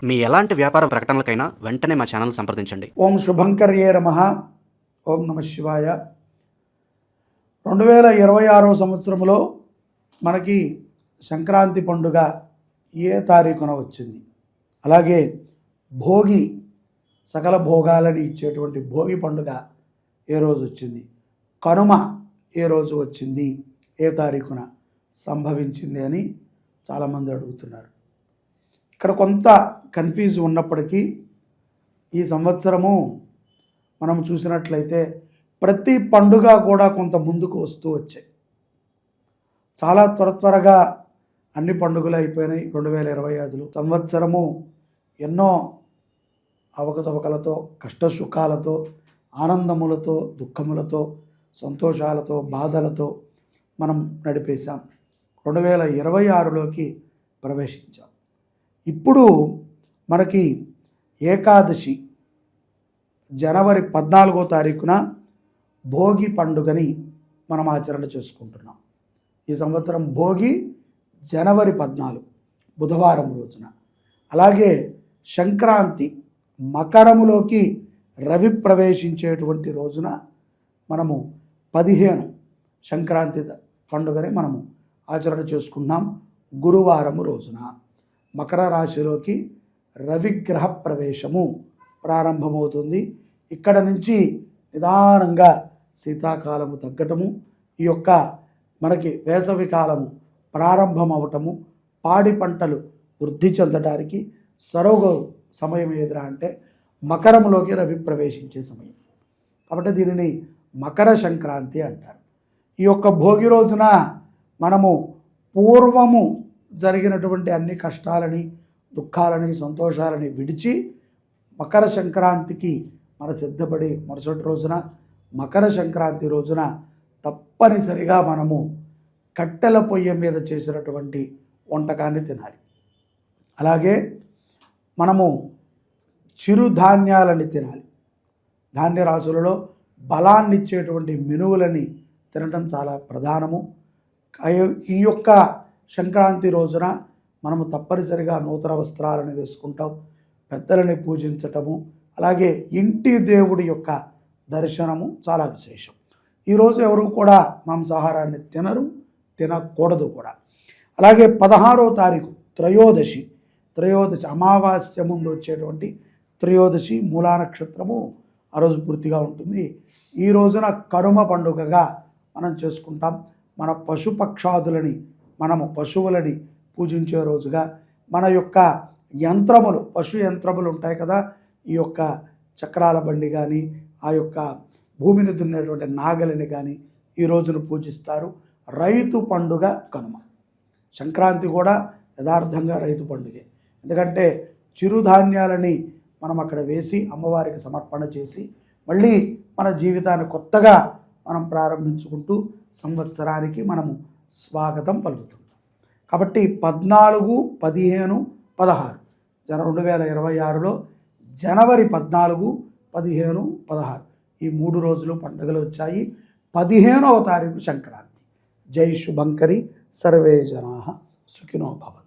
మీ ఎలాంటి వ్యాపార ప్రకటనలకైనా వెంటనే మా ఛానల్ సంప్రదించండి. ఓం శుభంకర్యే నమః. ఓం నమ శివాయ. 2026 సంవత్సరంలో మనకి సంక్రాంతి పండుగ ఏ తారీఖున వచ్చింది, అలాగే భోగి సకల భోగాలని ఇచ్చేటువంటి భోగి పండుగ ఏ రోజు వచ్చింది, కనుమ ఏ రోజు వచ్చింది, ఏ తారీఖున సంభవించింది అని చాలామంది అడుగుతున్నారు. ఇక్కడ కొంత కన్ఫ్యూజ్ ఉన్నప్పటికీ ఈ సంవత్సరము మనం చూసినట్లయితే ప్రతి పండుగ కూడా కొంత ముందుకు వస్తూ వచ్చాయి. చాలా త్వరగా అన్ని పండుగలు అయిపోయినాయి. 2025 సంవత్సరము ఎన్నో అవకతవకలతో, కష్టసుఖాలతో, ఆనందములతో, దుఃఖములతో, సంతోషాలతో, బాధలతో మనం నడిపేశాం. 2026లోకి ప్రవేశించాం. ఇప్పుడు మనకి ఏకాదశి జనవరి 14వ తారీఖున భోగి పండుగని మనం ఆచరణ చేసుకుంటున్నాం. ఈ సంవత్సరం భోగి జనవరి 14 బుధవారం రోజున, అలాగే సంక్రాంతి మకరములోకి రవి ప్రవేశించేటువంటి రోజున మనము 15 సంక్రాంతి పండుగని మనము ఆచరణ చేసుకున్నాం. గురువారము రోజున మకర రాశిలోకి రవిగ్రహ ప్రవేశము ప్రారంభమవుతుంది. ఇక్కడ నుంచి నిదానంగా శీతాకాలము తగ్గటము, ఈ యొక్క మనకి వేసవి కాలము ప్రారంభం అవటము, పాడి పంటలు వృద్ధి చెందడానికి సరోగ సమయం ఏదిరా అంటే మకరంలోకి రవి ప్రవేశించే సమయం. కాబట్టి దీనిని మకర సంక్రాంతి అంటారు. ఈ యొక్క భోగి రోజున మనము పూర్వము జరిగినటువంటి అన్ని కష్టాలని, దుఃఖాలని, సంతోషాలని విడిచి మకర సంక్రాంతికి మన సిద్ధపడి మరుసటి రోజున మకర సంక్రాంతి రోజున తప్పనిసరిగా మనము కట్టెల పొయ్యి మీద చేసినటువంటి వంటకాన్ని తినాలి. అలాగే మనము చిరుధాన్యాలని తినాలి. ధాన్య రాశులలో బలాన్ని ఇచ్చేటువంటి మినువులని తినటం చాలా ప్రధానము. ఈ యొక్క సంక్రాంతి రోజున మనము తప్పనిసరిగా నూతన వస్త్రాలను వేసుకుంటాం, పెద్దలని పూజించటము, అలాగే ఇంటి దేవుడి యొక్క దర్శనము చాలా విశేషం. ఈరోజు ఎవరు కూడా మాంసాహారాన్ని తినకూడదు కూడా. అలాగే 16వ తారీఖు త్రయోదశి అమావాస్య ముందు వచ్చేటువంటి త్రయోదశి మూలా నక్షత్రము ఆ రోజు పూర్తిగా ఉంటుంది. ఈ రోజున కనుమ పండుగగా మనం చేసుకుంటాం. మన పశుపక్షాదులని, మనము పశువులని పూజించే రోజుగా మన యొక్క యంత్రములు, పశు యంత్రములు ఉంటాయి కదా, ఈ యొక్క చక్రాల బండి కానీ, ఆ యొక్క భూమిని దున్నేటువంటి నాగలిని కానీ ఈ రోజును పూజిస్తారు. రైతు పండుగ కనుమ. సంక్రాంతి కూడా యథార్థంగా రైతు పండుగే. ఎందుకంటే చిరుధాన్యాలని మనం అక్కడ వేసి అమ్మవారికి సమర్పణ చేసి మళ్ళీ మన జీవితాన్ని కొత్తగా మనం ప్రారంభించుకుంటూ సంవత్సరానికి మనము స్వాగతం పలుకుతుంటాం. కాబట్టి 14, 15, 16 2026లో జనవరి 14, 15, 16 ఈ 3 రోజులు పండుగలు వచ్చాయి. 15వ తారీఖు సంక్రాంతి. జై శుభంకరి. సర్వే జనాః సుఖినో భవంతు.